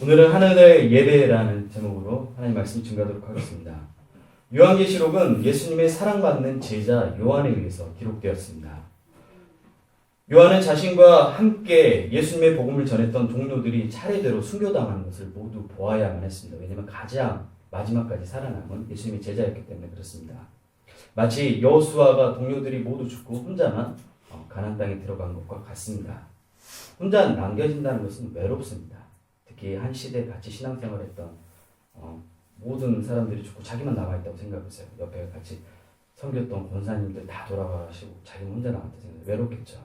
오늘은 하늘의 예배라는 제목으로 하나님 말씀 증거하도록 하겠습니다. 요한계시록은 예수님의 사랑받는 제자 요한에 의해서 기록되었습니다. 요한은 자신과 함께 예수님의 복음을 전했던 동료들이 차례대로 순교당하는 것을 모두 보아야만 했습니다. 왜냐하면 가장 마지막까지 살아남은 예수님의 제자였기 때문에 그렇습니다. 마치 여호수아가 동료들이 모두 죽고 혼자만 가나안 땅에 들어간 것과 같습니다. 혼자 남겨진다는 것은 외롭습니다. 특히 한 시대에 같이 신앙생활했던 모든 사람들이 죽고 자기만 남아있다고 생각했어요. 옆에 같이 섬겼던 권사님들 다 돌아가시고 자기 혼자 남았다고 생각해요. 외롭겠죠.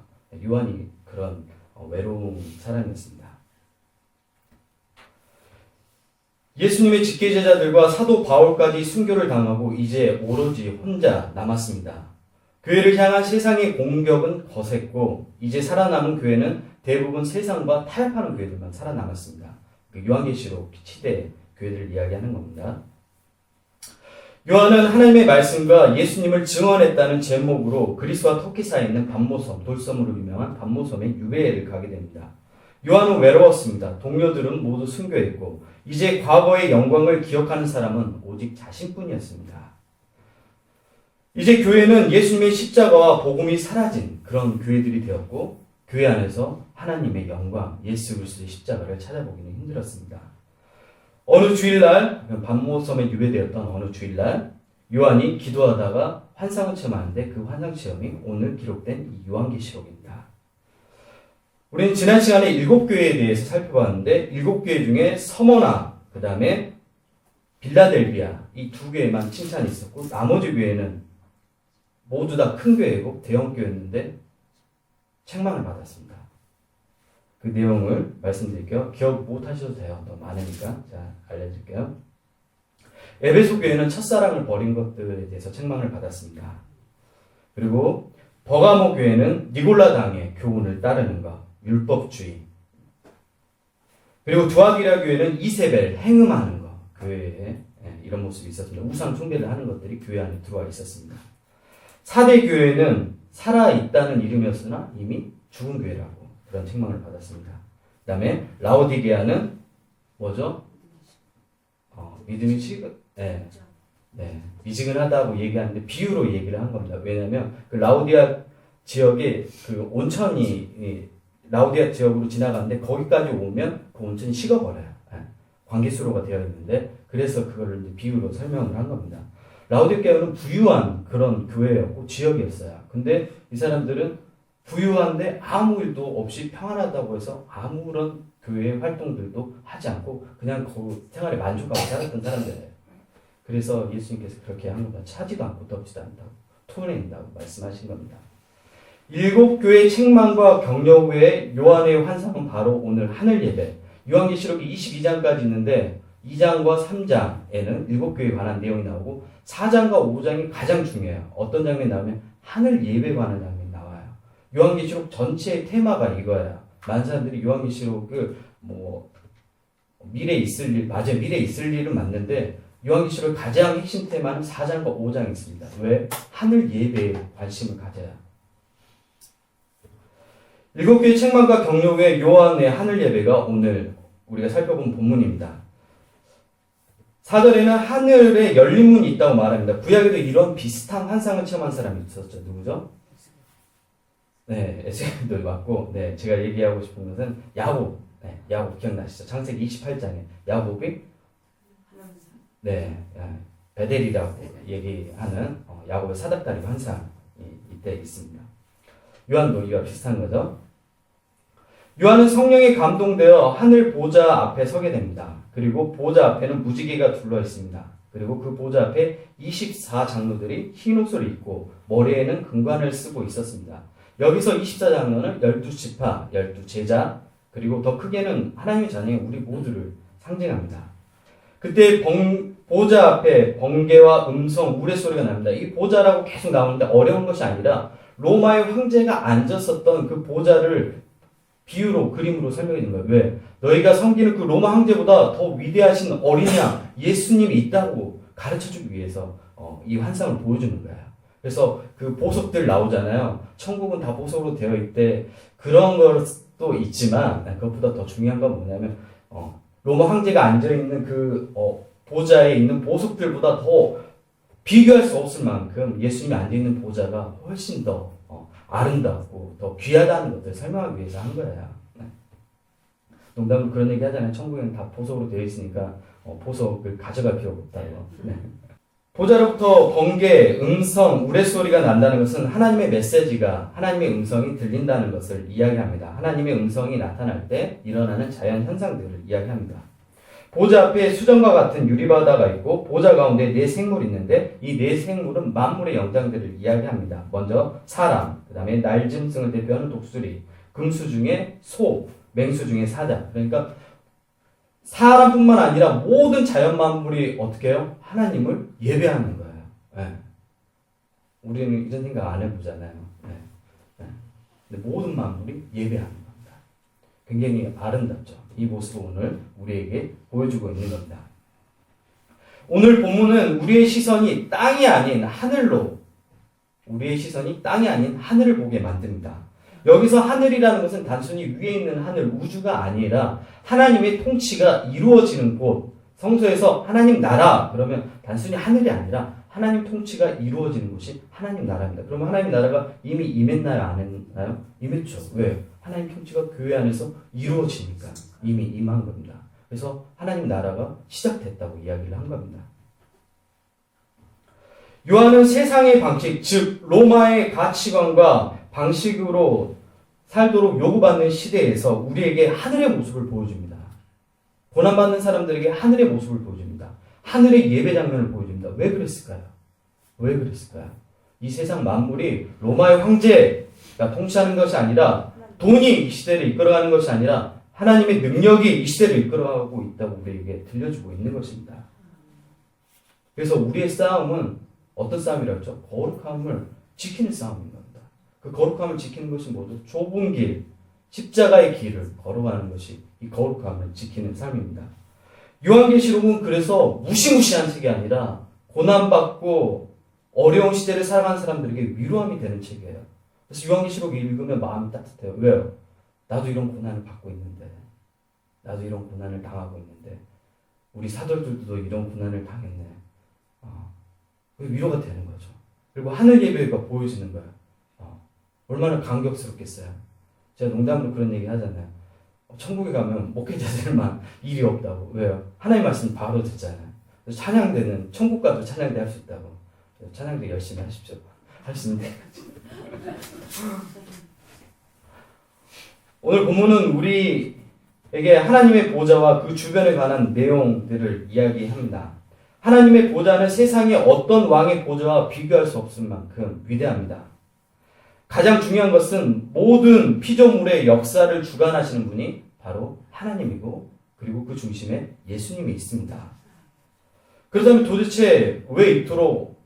요한이 그런 외로운 사람이었습니다. 예수님의 직계제자들과 사도 바울까지 순교를 당하고 이제 오로지 혼자 남았습니다. 교회를 향한 세상의 공격은 거셌고 이제 살아남은 교회는 대부분 세상과 타협하는 교회들만 살아남았습니다. 요한계시록 시대 교회들을 이야기하는 겁니다. 요한은 하나님의 말씀과 예수님을 증언했다는 제목으로 그리스와 터키 사이에 있는 반모섬, 돌섬으로 유명한 반모섬의 유배를 가게 됩니다. 요한은 외로웠습니다. 동료들은 모두 순교했고 이제 과거의 영광을 기억하는 사람은 오직 자신뿐이었습니다. 이제 교회는 예수님의 십자가와 복음이 사라진 그런 교회들이 되었고 교회 안에서 하나님의 영광, 예수 그리스도의 십자가를 찾아보기는 힘들었습니다. 어느 주일날, 반모섬에 유배되었던 어느 주일날 요한이 기도하다가 환상을 체험하는데 그 환상 체험이 오늘 기록된 이 요한계시록입니다. 우리는 지난 시간에 7교회에 대해서 살펴봤는데 7교회 중에 서머나, 그 다음에 빌라델비아 이 2교회만 칭찬이 있었고 나머지 교회는 모두 다 큰 교회고 대형 교회였는데 책망을 받았습니다. 그 내용을 말씀드릴게요. 기억 못 하셔도 돼요. 너무 많으니까. 자, 알려드릴게요. 에베소 교회는 첫사랑을 버린 것들에 대해서 책망을 받았습니다. 그리고 버가모 교회는 니골라당의 교훈을 따르는 것, 율법주의. 그리고 두아기라 교회는 이세벨, 행음하는 것, 교회에 이런 모습이 있었습니다. 우상 숭배를 하는 것들이 교회 안에 들어와 있었습니다. 사대 교회는 살아있다는 이름이었으나 이미 죽은 교회라고 그런 책망을 받았습니다. 그 다음에 라오디게아는 뭐죠? 믿음이 미지근하다고 얘기하는데 비유로 얘기를 한 겁니다. 왜냐하면 그 라오디아 지역에 그 온천이 라오디아 지역으로 지나가는데 거기까지 오면 그 온천이 식어버려요. 관계수로가 되어 있는데 그래서 그거를 이제 비유로 설명을 한 겁니다. 라오디게아는 부유한 그런 교회였고 지역이었어요. 근데 이 사람들은 부유한데 아무 일도 없이 평안하다고 해서 아무런 교회 활동들도 하지 않고 그냥 그 생활에 만족하고 살았던 사람들이에요. 그래서 예수님께서 그렇게 한 겁니다. 차지도 않고 덥지도 않다고 토해낸다고 말씀하신 겁니다. 7교회 책망과 격려 후에 요한의 환상은 바로 오늘 하늘 예배. 요한계시록이 22장까지 있는데 2장과 3장에는 7교회에 관한 내용이 나오고 4장과 5장이 가장 중요해요. 어떤 장면이 나오면 하늘 예배에 관한 장면이 나와요. 요한계시록 전체의 테마가 이거예요. 많은 사람들이 요한계시록을 미래에 있을 일, 맞아요. 미래에 있을 일은 맞는데 요한계시록 가장 핵심 테마는 4장과 5장이 있습니다. 왜? 하늘 예배에 관심을 가져야. 7교회 책망과 격려 후에 요한의 하늘 예배가 오늘 우리가 살펴본 본문입니다. 4절에는 하늘에 열린 문이 있다고 말합니다. 구약에도 이런 비슷한 환상을 체험한 사람이 있었죠. 누구죠? 네, 에스겔도 맞고, 네, 제가 얘기하고 싶은 것은 야곱. 네, 야곱 기억나시죠? 창세기 28장에 야곱이 베델이라고 얘기하는 야곱의 사닥다리 환상이 이때 있습니다. 요한도 이와 비슷한 거죠. 요한은 성령에 감동되어 하늘 보좌 앞에 서게 됩니다. 그리고 보좌 앞에는 무지개가 둘러 있습니다. 그리고 그 보좌 앞에 24장로들이 흰 옷을 입고 머리에는 금관을 쓰고 있었습니다. 여기서 24장로는 12지파, 12제자, 그리고 더 크게는 하나님의 자녀인 우리 모두를 상징합니다. 그때 보좌 앞에 번개와 음성, 우레소리가 납니다. 이 보좌라고 계속 나오는데 어려운 것이 아니라 로마의 황제가 앉았었던 그 보좌를 비유로 그림으로 설명해 준 거예요. 왜? 너희가 섬기는 그 로마 황제보다 더 위대하신 어린 양 예수님이 있다고 가르쳐주기 위해서 이 환상을 보여주는 거예요. 그래서 그 보석들 나오잖아요. 천국은 다 보석으로 되어 있대. 그런 것도 있지만 그것보다 더 중요한 건 뭐냐면 로마 황제가 앉아있는 그 보좌에 있는 보석들보다 더 비교할 수 없을 만큼 예수님이 앉아있는 보좌가 훨씬 더 아름답고 더 귀하다는 것들을 설명하기 위해서 한 거예요. 네. 농담으로 그런 얘기 하잖아요. 천국에는 다 보석으로 되어 있으니까 보석을 가져갈 필요가 없다고. 네. 보좌로부터 번개, 음성, 우레소리가 난다는 것은 하나님의 메시지가, 하나님의 음성이 들린다는 것을 이야기합니다. 하나님의 음성이 나타날 때 일어나는 자연 현상들을 이야기합니다. 보좌 앞에 수정과 같은 유리바다가 있고 보좌 가운데 네 생물이 있는데 이 네 생물은 만물의 영장들을 이야기합니다. 먼저 사람, 그 다음에 날짐승을 대표하는 독수리, 금수 중에 소, 맹수 중에 사자. 그러니까 사람뿐만 아니라 모든 자연 만물이 어떻게 해요? 하나님을 예배하는 거예요. 네. 우리는 이런 생각 안 해보잖아요. 네. 네. 근데 모든 만물이 예배하는 겁니다. 굉장히 아름답죠. 이 모습을 오늘 우리에게 보여주고 있는 겁니다. 오늘 본문은 우리의 시선이 땅이 아닌 하늘로, 우리의 시선이 땅이 아닌 하늘을 보게 만듭니다. 여기서 하늘이라는 것은 단순히 위에 있는 하늘, 우주가 아니라 하나님의 통치가 이루어지는 곳, 성서에서 하나님 나라, 그러면 단순히 하늘이 아니라 하나님 통치가 이루어지는 곳이 하나님 나라입니다. 그러면 하나님 나라가 이미 임했나요? 안 했나요? 임했죠. 왜? 하나님 통치가 교회 안에서 이루어지니까 이미 임한 겁니다. 그래서 하나님 나라가 시작됐다고 이야기를 한 겁니다. 요한은 세상의 방식, 즉 로마의 가치관과 방식으로 살도록 요구받는 시대에서 우리에게 하늘의 모습을 보여줍니다. 고난받는 사람들에게 하늘의 모습을 보여줍니다. 하늘의 예배 장면을 보여줍니다. 왜 그랬을까요? 왜 그랬을까요? 이 세상 만물이 로마의 황제가 통치하는 것이 아니라 돈이 이 시대를 이끌어가는 것이 아니라 하나님의 능력이 이 시대를 이끌어가고 있다고 우리에게 들려주고 있는 것입니다. 그래서 우리의 싸움은 어떤 싸움이라고 했죠? 거룩함을 지키는 싸움인 겁니다. 그 거룩함을 지키는 것이 모두 좁은 길, 십자가의 길을 걸어가는 것이 이 거룩함을 지키는 삶입니다. 요한계시록은 그래서 무시무시한 책이 아니라 고난받고 어려운 시대를 살아가는 사람들에게 위로함이 되는 책이에요. 그래서 요한계시록 읽으면 마음이 따뜻해요. 왜요? 나도 이런 고난을 받고 있는데, 나도 이런 고난을 당하고 있는데, 우리 사도들도 이런 고난을 당했네. 위로가 되는 거죠. 그리고 하늘 예배가 보여지는 거예요. 얼마나 감격스럽겠어요. 제가 농담으로 그런 얘기 하잖아요. 천국에 가면 목회자들만 일이 없다고. 왜요? 하나님 말씀 바로 듣잖아요. 그래서 찬양대는 천국 가도 찬양대 할 수 있다고. 찬양대 열심히 하십시오. 할 수 있는 데까지. 오늘 본문은 우리에게 하나님의 보좌와 그 주변에 관한 내용들을 이야기합니다. 하나님의 보좌는 세상의 어떤 왕의 보좌와 비교할 수 없을 만큼 위대합니다. 가장 중요한 것은 모든 피조물의 역사를 주관하시는 분이 바로 하나님이고 그리고 그 중심에 예수님이 있습니다. 그렇다면 도대체 왜 이토록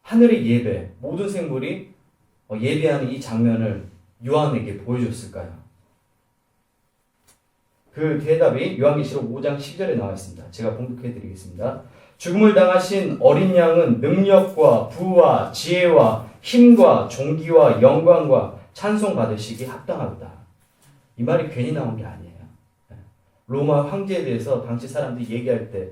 하늘의 예배, 모든 생물이 예배하는 이 장면을 요한에게 보여줬을까요? 그 대답이 요한계시록 5장 10절에 나와 있습니다. 제가 봉독해 드리겠습니다. 죽음을 당하신 어린 양은 능력과 부와 지혜와 힘과 존귀와 영광과 찬송 받으시기 합당하다. 이 말이 괜히 나온 게 아니에요. 로마 황제에 대해서 당시 사람들이 얘기할 때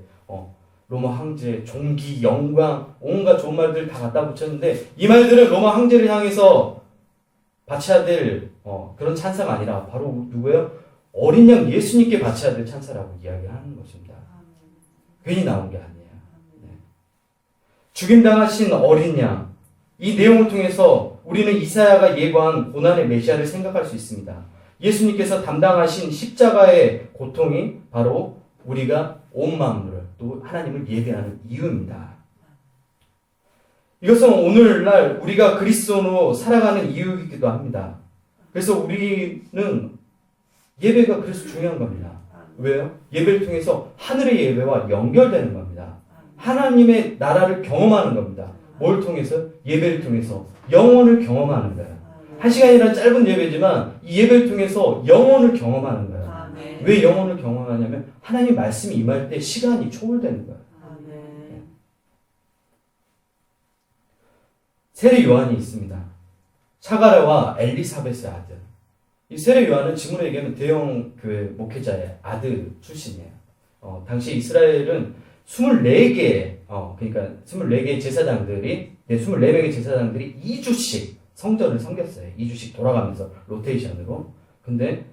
로마 황제, 존귀, 영광, 온갖 좋은 말들 다 갖다 붙였는데 이 말들은 로마 황제를 향해서 바쳐야 될 그런 찬사가 아니라 바로 누구예요? 어린 양 예수님께 바쳐야 될 찬사라고 이야기하는 것입니다. 괜히 나온 게 아니에요. 죽임당하신 어린 양, 이 내용을 통해서 우리는 이사야가 예고한 고난의 메시아를 생각할 수 있습니다. 예수님께서 담당하신 십자가의 고통이 바로 우리가 온 만물을 또 하나님을 예배하는 이유입니다. 이것은 오늘날 우리가 그리스도로 살아가는 이유이기도 합니다. 그래서 우리는 예배가 그래서 중요한 겁니다. 왜요? 예배를 통해서 하늘의 예배와 연결되는 겁니다. 하나님의 나라를 경험하는 겁니다. 뭘 통해서? 예배를 통해서 영혼을 경험하는 거예요. 한 시간이란 짧은 예배지만 이 예배를 통해서 영혼을 경험하는 거예요. 왜 영혼을 경험하냐면 하나님 말씀이 임할 때 시간이 초월되는 거예요. 세례 요한이 있습니다. 사가랴와 엘리사벳의 아들. 이 세례 요한은 지금으로 얘기하면 대형 교회 목회자의 아들 출신이에요. 당시 이스라엘은 24개, 그러니까 24개의 제사장들이, 24명의 제사장들이 2주씩 성전을 섬겼어요. 2주씩 돌아가면서 로테이션으로. 근데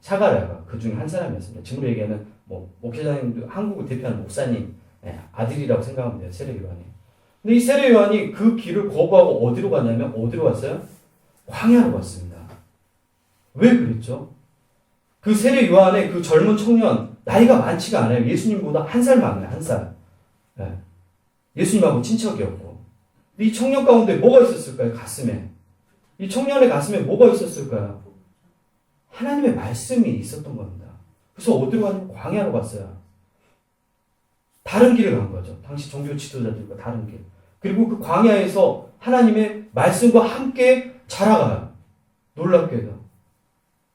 사가랴가 그 중에 한 사람이었습니다. 지금으로 얘기하면 목회자님도 한국을 대표하는 목사님 아들이라고 생각하면 돼요. 세례 요한이. 근데 이 세례 요한이 그 길을 거부하고 어디로 갔냐면 어디로 갔어요? 광야로 갔습니다. 왜 그랬죠? 그 세례 요한의 그 젊은 청년 나이가 많지가 않아요. 예수님보다 한 살 많아요. 한 살. 네. 예수님하고 친척이었고. 이 청년 가운데 뭐가 있었을까요? 가슴에. 이 청년의 가슴에 뭐가 있었을까요? 하나님의 말씀이 있었던 겁니다. 그래서 어디로 갔냐면 광야로 갔어요. 다른 길을 간 거죠. 당시 종교 지도자들과 다른 길. 그리고 그 광야에서 하나님의 말씀과 함께 자라가요. 놀랍게도.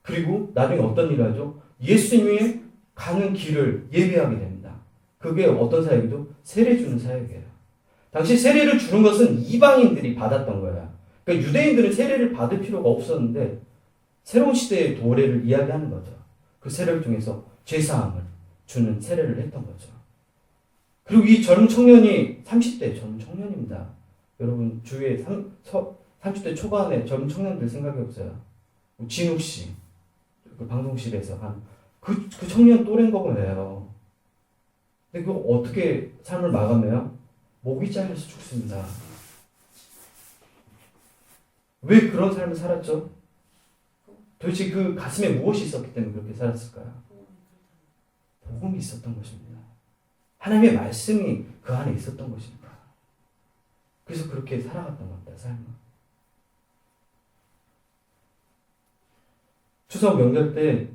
그리고 나중에 어떤 일을 하죠? 예수님이 가는 길을 예배하게 됩니다. 그게 어떤 사역이죠? 세례 주는 사역이에요. 당시 세례를 주는 것은 이방인들이 받았던 거예요. 그러니까 유대인들은 세례를 받을 필요가 없었는데 새로운 시대의 도래를 이야기하는 거죠. 그 세례를 통해서 죄사함을 주는 세례를 했던 거죠. 그리고 이 젊은 청년이 30대 젊은 청년입니다. 여러분 주위에 30대 초반의 젊은 청년들 생각해보세요. 진욱 씨, 그 방송실에서 그 청년 또래인 거예요. 근데 그 어떻게 삶을 마감해요? 목이 잘려서 죽습니다. 왜 그런 삶을 살았죠? 도대체 그 가슴에 무엇이 있었기 때문에 그렇게 살았을까요? 복음이 있었던 것입니다. 하나님의 말씀이 그 안에 있었던 것입니다. 그래서 그렇게 살아갔던 겁니다. 삶을. 추석 명절 때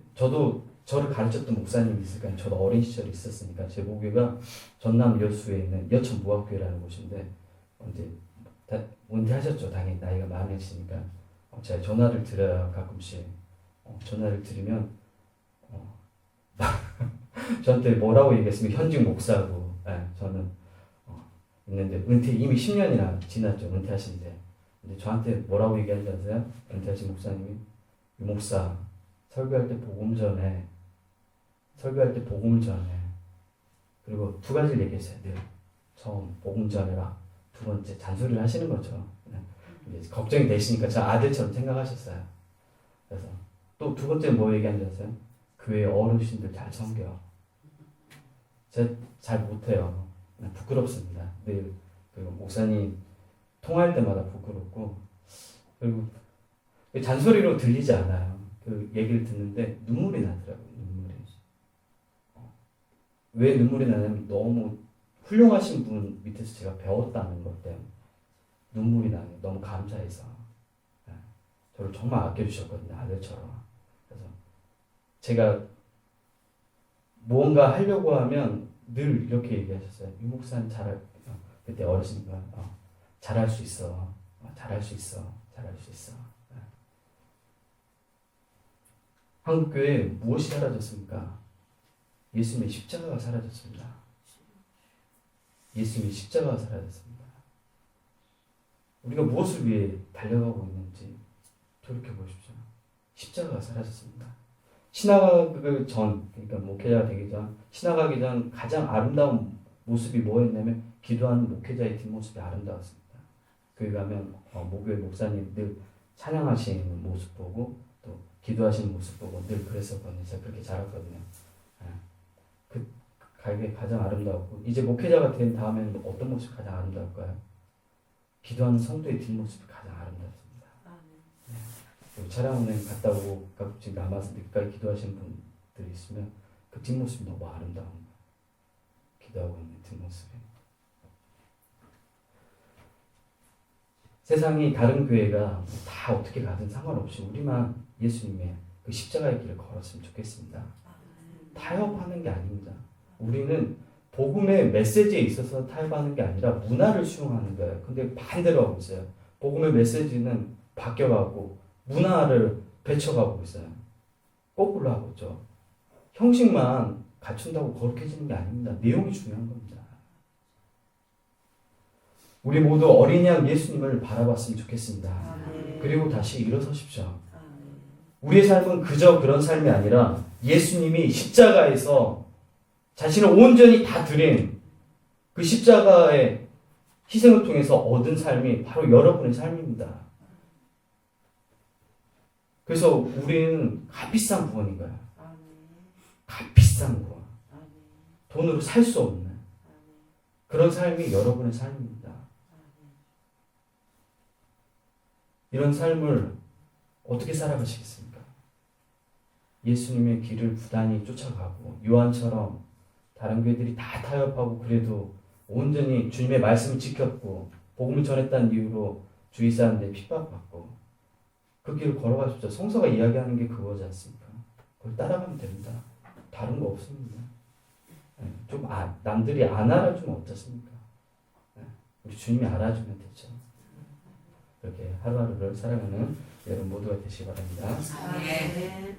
저를 가르쳤던 목사님이 있을까요? 저도 어린 시절에 있었으니까 제 모교가 전남 여수에 있는 여천무학교라는 곳인데 이제 은퇴하셨죠. 당연히 나이가 많으시니까 제가 전화를 드려요. 가끔씩 전화를 드리면 저한테 뭐라고 얘기했으면 현직 목사고 저는 있는데 이미 10년이나 지났죠. 은퇴하신데 근데 저한테 뭐라고 얘기하는지 아세요? 은퇴하신 목사님이 이 목사 설교할 때 복음을 전해. 그리고 두 가지를 얘기했어요. 네. 처음 복음 전해라. 두 번째 잔소리를 하시는 거죠. 이제 걱정이 되시니까 저 아들처럼 생각하셨어요. 그래서 또 두 번째 뭐 얘기하는지 아세요? 교회 어르신들 잘 섬겨. 제가 잘 못해요. 부끄럽습니다. 늘 그리고 목사님 통화할 때마다 부끄럽고 그리고 잔소리로 들리지 않아요. 그 얘기를 듣는데 눈물이 나더라고요. 눈물이. 왜 눈물이 나냐면 너무 훌륭하신 분 밑에서 제가 배웠다는 것 때문에 눈물이 나요. 너무 감사해서. 저를 정말 아껴주셨거든요. 아들처럼. 그래서 제가 무언가 하려고 하면 늘 이렇게 얘기하셨어요. 유 목사는 그때 어르신과 잘할 수 있어. 잘할 수 있어. 잘할 수 있어. 한국교회에 무엇이 사라졌습니까? 예수님의 십자가가 사라졌습니다. 예수님의 십자가가 사라졌습니다. 우리가 무엇을 위해 달려가고 있는지 돌이켜 보십시오. 십자가가 사라졌습니다. 신학을 그러니까 목회자가 되기 전, 신학하기 전 가장 아름다운 모습이 뭐였냐면 기도하는 목회자의 뒷모습이 아름다웠습니다. 거기 가면 목요일 목사님 늘 찬양하시는 모습 보고 또 기도하시는 모습 보고 늘 그랬었거든요. 제가 그렇게 자랐거든요. 그게 가장 아름다웠고 이제 목회자가 된 다음에는 어떤 모습이 가장 아름다울까요? 기도하는 성도의 뒷모습이 가장 아름답습니다. 네. 차량운행 갔다 오고 가끔씩 남아서 늦게까지 기도하시는 분들이 있으면 그 뒷모습이 너무 아름다운 거예요. 기도하고 있는 뒷모습이. 세상이 다른 교회가 다 어떻게 가든 상관없이 우리만 예수님의 그 십자가의 길을 걸었으면 좋겠습니다. 타협하는 게 아닙니다. 우리는 복음의 메시지에 있어서 타협하는 게 아니라 문화를 수용하는 거예요. 근데 반대로 하고 있어요. 복음의 메시지는 바뀌어가고 문화를 배쳐가고 있어요. 거꾸로 하고 있죠. 형식만 갖춘다고 거룩해지는 게 아닙니다. 내용이 중요한 겁니다. 우리 모두 어린 양 예수님을 바라봤으면 좋겠습니다. 그리고 다시 일어서십시오. 우리의 삶은 그저 그런 삶이 아니라 예수님이 십자가에서 자신을 온전히 다 드린 그 십자가의 희생을 통해서 얻은 삶이 바로 여러분의 삶입니다. 그래서 우리는 값비싼 구원인 거야. 값비싼 구원. 돈으로 살 수 없는 그런 삶이 여러분의 삶입니다. 이런 삶을 어떻게 살아가시겠습니까? 예수님의 길을 부단히 쫓아가고 요한처럼 다른 교회들이 다 타협하고 그래도 온전히 주님의 말씀을 지켰고 복음을 전했다는 이유로 주위 사람들이 핍박받고 그 길을 걸어가십시오. 성서가 이야기하는 게 그거지 않습니까? 그걸 따라가면 됩니다. 다른 거 없습니다. 좀 남들이 안 알아주면 어떻습니까? 우리 주님이 알아주면 되죠. 그렇게 하루하루를 살아가는 여러분 모두가 되시기 바랍니다. 아멘.